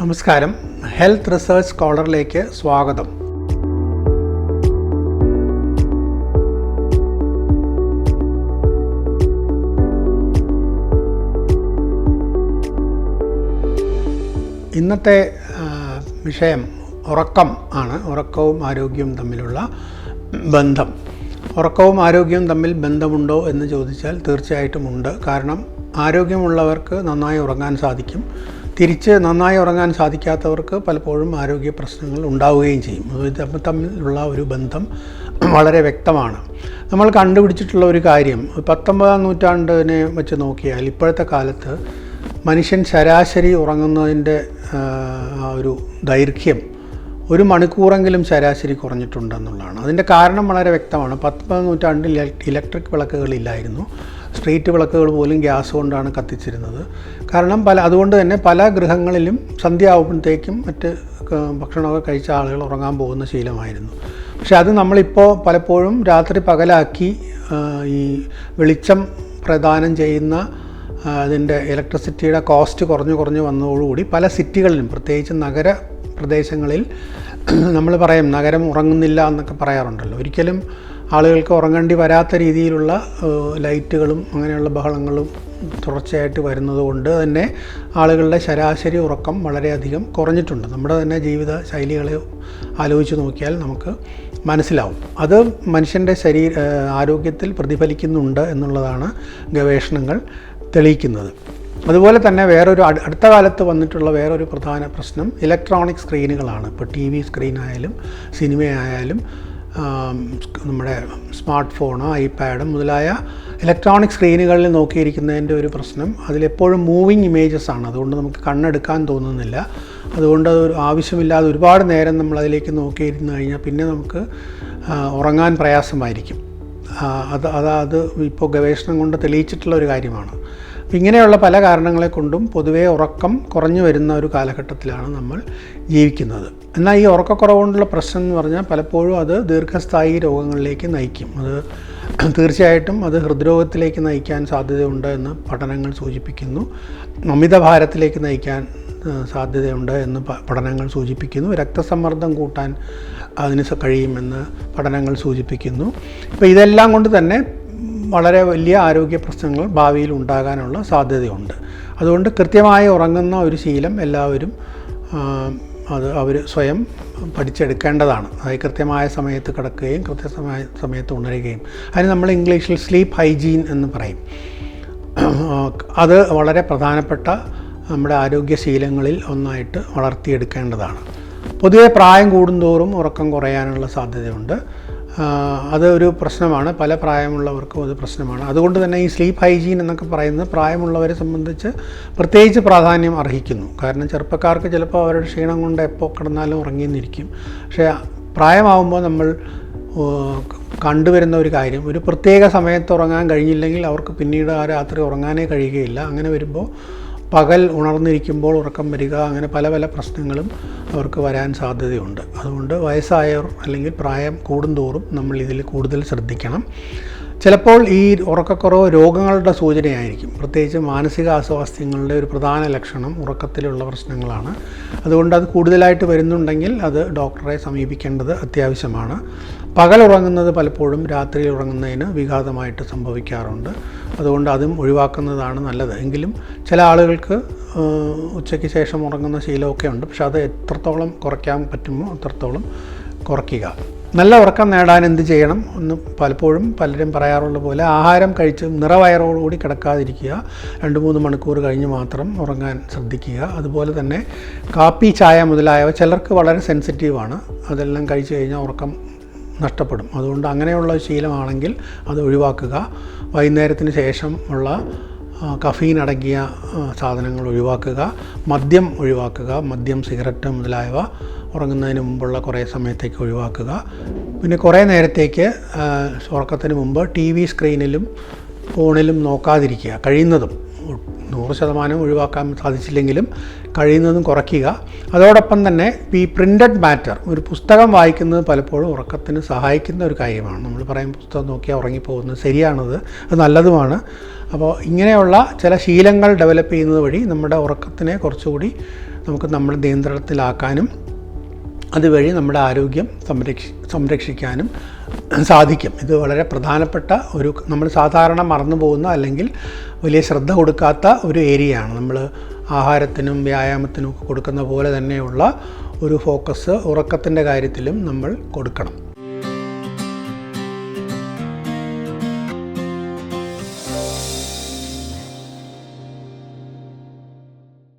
നമസ്കാരം. Health research സ്കോളറിലേക്ക് സ്വാഗതം. ഇന്നത്തെ വിഷയം ഉറക്കം ആണ്. ഉറക്കവും ആരോഗ്യവും തമ്മിലുള്ള ബന്ധം. ഉറക്കവും ആരോഗ്യവും തമ്മിൽ ബന്ധമുണ്ടോ എന്ന് ചോദിച്ചാൽ തീർച്ചയായിട്ടും ഉണ്ട്. കാരണം ആരോഗ്യമുള്ളവർക്ക് നന്നായി ഉറങ്ങാൻ സാധിക്കും. തിരിച്ച് നന്നായി ഉറങ്ങാൻ സാധിക്കാത്തവർക്ക് പലപ്പോഴും ആരോഗ്യ പ്രശ്നങ്ങൾ ഉണ്ടാവുകയും ചെയ്യും. ഇത് തമ്മിലുള്ള ഒരു ബന്ധം വളരെ വ്യക്തമാണ്. നമ്മൾ കണ്ടുപിടിച്ചിട്ടുള്ള ഒരു കാര്യം, 19-ാം നൂറ്റാണ്ടിനെ വെച്ച് നോക്കിയാൽ ഇപ്പോഴത്തെ കാലത്ത് മനുഷ്യൻ ശരാശരി ഉറങ്ങുന്നതിൻ്റെ ഒരു ദൈർഘ്യം 1 മണിക്കൂറെങ്കിലും ശരാശരി കുറഞ്ഞിട്ടുണ്ടെന്നുള്ളതാണ്. അതിൻ്റെ കാരണം വളരെ വ്യക്തമാണ്. 19-ാം നൂറ്റാണ്ടിൽ ഇലക്ട്രിക് വിളക്കുകളില്ലായിരുന്നു. സ്ട്രീറ്റ് വിളക്കുകൾ പോലും ഗ്യാസ് കൊണ്ടാണ് കത്തിച്ചിരുന്നത്. കാരണം അതുകൊണ്ട് തന്നെ പല ഗൃഹങ്ങളിലും സന്ധ്യ ആവുമ്പോഴത്തേക്കും മറ്റ് ഭക്ഷണമൊക്കെ കഴിച്ച ആളുകൾ ഉറങ്ങാൻ പോകുന്ന ശീലമായിരുന്നു. പക്ഷെ അത് നമ്മളിപ്പോൾ പലപ്പോഴും രാത്രി പകലാക്കി ഈ വെളിച്ചം പ്രദാനം ചെയ്യുന്ന അതിൻ്റെ ഇലക്ട്രിസിറ്റിയുടെ കോസ്റ്റ് കുറഞ്ഞു വന്നതോടുകൂടി പല സിറ്റികളിലും, പ്രത്യേകിച്ച് നഗര പ്രദേശങ്ങളിൽ നമ്മൾ പറയും നഗരം ഉറങ്ങുന്നില്ല എന്നൊക്കെ പറയാറുണ്ടല്ലോ. ഒരിക്കലും ആളുകൾക്ക് ഉറങ്ങേണ്ടി വരാത്ത രീതിയിലുള്ള ലൈറ്റുകളും അങ്ങനെയുള്ള ബഹളങ്ങളും തുടർച്ചയായിട്ട് വരുന്നത് കൊണ്ട് തന്നെ ആളുകളുടെ ശരാശരി ഉറക്കം വളരെയധികം കുറഞ്ഞിട്ടുണ്ട്. നമ്മുടെ തന്നെ ജീവിത ശൈലികളെ ആലോചിച്ച് നോക്കിയാൽ നമുക്ക് മനസ്സിലാവും. അത് മനുഷ്യൻ്റെ ആരോഗ്യത്തിൽ പ്രതിഫലിക്കുന്നുണ്ട് എന്നുള്ളതാണ് ഗവേഷണങ്ങൾ തെളിയിക്കുന്നത്. അതുപോലെ തന്നെ അടുത്ത കാലത്ത് വന്നിട്ടുള്ള വേറൊരു പ്രധാന പ്രശ്നം ഇലക്ട്രോണിക് സ്ക്രീനുകളാണ്. ഇപ്പോൾ TV സ്ക്രീനായാലും സിനിമയായാലും നമ്മുടെ സ്മാർട്ട് ഫോണ്, ഐപാഡ് മുതലായ ഇലക്ട്രോണിക് സ്ക്രീനുകളിൽ നോക്കിയിരിക്കുന്നതിൻ്റെ ഒരു പ്രശ്നം, അതിലെപ്പോഴും മൂവിങ് ഇമേജസ് ആണ്. അതുകൊണ്ട് നമുക്ക് കണ്ണെടുക്കാൻ തോന്നുന്നില്ല. അതുകൊണ്ട് അത് ആവശ്യമില്ലാതെ ഒരുപാട് നേരം നമ്മൾ അതിലേക്ക് നോക്കിയിരുന്നു കഴിഞ്ഞാൽ പിന്നെ നമുക്ക് ഉറങ്ങാൻ പ്രയാസമായിരിക്കും. അത് ഇപ്പോൾ ഗവേഷണം കൊണ്ട് തെളിയിച്ചിട്ടുള്ള ഒരു കാര്യമാണ്. ഇങ്ങനെയുള്ള പല കാരണങ്ങളെ കൊണ്ടും പൊതുവേ ഉറക്കം കുറഞ്ഞു വരുന്ന ഒരു കാലഘട്ടത്തിലാണ് നമ്മൾ ജീവിക്കുന്നത്. എന്നാൽ ഈ ഉറക്കക്കുറവ് കൊണ്ടുള്ള പ്രശ്നം എന്ന് പറഞ്ഞാൽ പലപ്പോഴും അത് ദീർഘസ്ഥായി രോഗങ്ങളിലേക്ക് നയിക്കും. അത് തീർച്ചയായിട്ടും അത് ഹൃദ്രോഗത്തിലേക്ക് നയിക്കാൻ സാധ്യതയുണ്ട് എന്ന് പഠനങ്ങൾ സൂചിപ്പിക്കുന്നു. അമിതഭാരത്തിലേക്ക് നയിക്കാൻ സാധ്യതയുണ്ട് എന്ന് പഠനങ്ങൾ സൂചിപ്പിക്കുന്നു. രക്തസമ്മർദ്ദം കൂട്ടാൻ അതിന് കഴിയുമെന്ന് പഠനങ്ങൾ സൂചിപ്പിക്കുന്നു. ഇപ്പോൾ ഇതെല്ലാം കൊണ്ട് തന്നെ വളരെ വലിയ ആരോഗ്യ പ്രശ്നങ്ങൾ ഭാവിയിൽ ഉണ്ടാകാനുള്ള സാധ്യതയുണ്ട്. അതുകൊണ്ട് കൃത്യമായി ഉറങ്ങുന്ന ഒരു ശീലം എല്ലാവരും അവർ സ്വയം പഠിച്ചെടുക്കേണ്ടതാണ്. അതായത് കൃത്യമായ സമയത്ത് കിടക്കുകയും കൃത്യമായ സമയത്ത് ഉണരുകയും. അതിന് നമ്മൾ ഇംഗ്ലീഷിൽ സ്ലീപ്പ് ഹൈജീൻ എന്ന് പറയും. അത് വളരെ പ്രധാനപ്പെട്ട നമ്മുടെ ആരോഗ്യശീലങ്ങളിൽ ഒന്നായിട്ട് വളർത്തിയെടുക്കേണ്ടതാണ്. പൊതുവെ പ്രായം കൂടുന്തോറും ഉറക്കം കുറയാനുള്ള സാധ്യതയുണ്ട്. അത് ഒരു പ്രശ്നമാണ്. പല പ്രായമുള്ളവർക്കും അത് പ്രശ്നമാണ്. അതുകൊണ്ട് തന്നെ ഈ സ്ലീപ്പ് ഹൈജീൻ എന്നൊക്കെ പറയുന്നത് പ്രായമുള്ളവരെ സംബന്ധിച്ച് പ്രത്യേകിച്ച് പ്രാധാന്യം അർഹിക്കുന്നു. കാരണം ചെറുപ്പക്കാർക്ക് ചിലപ്പോൾ അവരുടെ ക്ഷീണം കൊണ്ട് എപ്പോൾ കിടന്നാലും ഉറങ്ങിയെന്നിരിക്കും. പക്ഷേ പ്രായമാകുമ്പോൾ നമ്മൾ കണ്ടുവരുന്ന ഒരു കാര്യം, ഒരു പ്രത്യേക സമയത്ത് ഉറങ്ങാൻ കഴിഞ്ഞില്ലെങ്കിൽ അവർക്ക് പിന്നീട് ആ രാത്രി ഉറങ്ങാനേ കഴിയുകയില്ല. അങ്ങനെ വരുമ്പോൾ പകൽ ഉണർന്നിരിക്കുമ്പോൾ ഉറക്കം വരിക, അങ്ങനെ പല പ്രശ്നങ്ങളും അവർക്ക് വരാൻ സാധ്യതയുണ്ട്. അതുകൊണ്ട് വയസ്സായവർ അല്ലെങ്കിൽ പ്രായം കൂടുന്തോറും നമ്മൾ ഇതിൽ കൂടുതൽ ശ്രദ്ധിക്കണം. ചിലപ്പോൾ ഈ ഉറക്കക്കുറവ് രോഗങ്ങളുടെ സൂചനയായിരിക്കും. പ്രത്യേകിച്ച് മാനസിക അസ്വാസ്ഥ്യങ്ങളുടെ ഒരു പ്രധാന ലക്ഷണം ഉറക്കത്തിലുള്ള പ്രശ്നങ്ങളാണ്. അതുകൊണ്ട് അത് കൂടുതലായിട്ട് വരുന്നുണ്ടെങ്കിൽ അത് ഡോക്ടറെ സമീപിക്കേണ്ടത് അത്യാവശ്യമാണ്. പകൽ ഉറങ്ങുന്നത് പലപ്പോഴും രാത്രിയിൽ ഉറങ്ങുന്നതിന് വിഘാതമായിട്ട് സംഭവിക്കാറുണ്ട്. അതുകൊണ്ട് അതും ഒഴിവാക്കുന്നതാണ് നല്ലത്. എങ്കിലും ചില ആളുകൾക്ക് ഉച്ചയ്ക്ക് ശേഷം ഉറങ്ങുന്ന ശീലമൊക്കെ ഉണ്ട്. പക്ഷെ അത് എത്രത്തോളം കുറയ്ക്കാൻ പറ്റുമോ അത്രത്തോളം കുറയ്ക്കുക. നല്ല ഉറക്കം നേടാൻ എന്ത് ചെയ്യണം എന്ന് പലപ്പോഴും പലരും പറയാറുള്ള പോലെ ആഹാരം കഴിച്ച് നിറവയറോടുകൂടി കിടക്കാതിരിക്കുക. 2-3 മണിക്കൂർ കഴിഞ്ഞ് മാത്രം ഉറങ്ങാൻ ശ്രദ്ധിക്കുക. അതുപോലെ തന്നെ കാപ്പി, ചായ മുതലായവ ചിലർക്ക് വളരെ സെൻസിറ്റീവാണ്. അതെല്ലാം കഴിച്ച് കഴിഞ്ഞാൽ ഉറക്കം നഷ്ടപ്പെടും. അതുകൊണ്ട് അങ്ങനെയുള്ള ശീലമാണെങ്കിൽ അത് ഒഴിവാക്കുക. വൈകുന്നേരത്തിന് ശേഷം ഉള്ള കഫീൻ അടങ്ങിയ സാധനങ്ങൾ ഒഴിവാക്കുക. മദ്യം ഒഴിവാക്കുക. മദ്യം, സിഗരറ്റ് മുതലായവ ഉറങ്ങുന്നതിന് മുമ്പുള്ള കുറേ സമയത്തേക്ക് ഒഴിവാക്കുക. പിന്നെ കുറേ നേരത്തേക്ക് ഉറക്കത്തിന് മുമ്പ് TV സ്ക്രീനിലും ഫോണിലും നോക്കാതിരിക്കുക. കഴിയുന്നതും 100% ഒഴിവാക്കാൻ സാധിച്ചില്ലെങ്കിലും കഴിയുന്നതും കുറയ്ക്കുക. അതോടൊപ്പം തന്നെ ഈ പ്രിൻ്റഡ് മാറ്റർ, ഒരു പുസ്തകം വായിക്കുന്നത് പലപ്പോഴും ഉറക്കത്തിന് സഹായിക്കുന്ന ഒരു കാര്യമാണ്. നമ്മൾ പറയും പുസ്തകം നോക്കിയാൽ ഉറങ്ങിപ്പോകുന്നത്, ശരിയാണത്, അത് നല്ലതുമാണ്. അപ്പോൾ ഇങ്ങനെയുള്ള ചില ശീലങ്ങൾ ഡെവലപ്പ് ചെയ്യുന്നത് വഴി നമ്മുടെ ഉറക്കത്തിനെ കുറച്ചുകൂടി നമുക്ക് നമ്മുടെ നിയന്ത്രണത്തിലാക്കാനും അതുവഴി നമ്മുടെ ആരോഗ്യം സംരക്ഷിക്കാനും സാധിക്കും. ഇത് വളരെ പ്രധാനപ്പെട്ട നമ്മൾ സാധാരണ മറന്നു പോകുന്ന അല്ലെങ്കിൽ വലിയ ശ്രദ്ധ കൊടുക്കാത്ത ഒരു ഏരിയയാണ്. നമ്മൾ ആഹാരത്തിനും വ്യായാമത്തിനും ഒക്കെ കൊടുക്കുന്ന പോലെ തന്നെയുള്ള ഒരു ഫോക്കസ് ഉറക്കത്തിൻ്റെ കാര്യത്തിലും നമ്മൾ കൊടുക്കണം.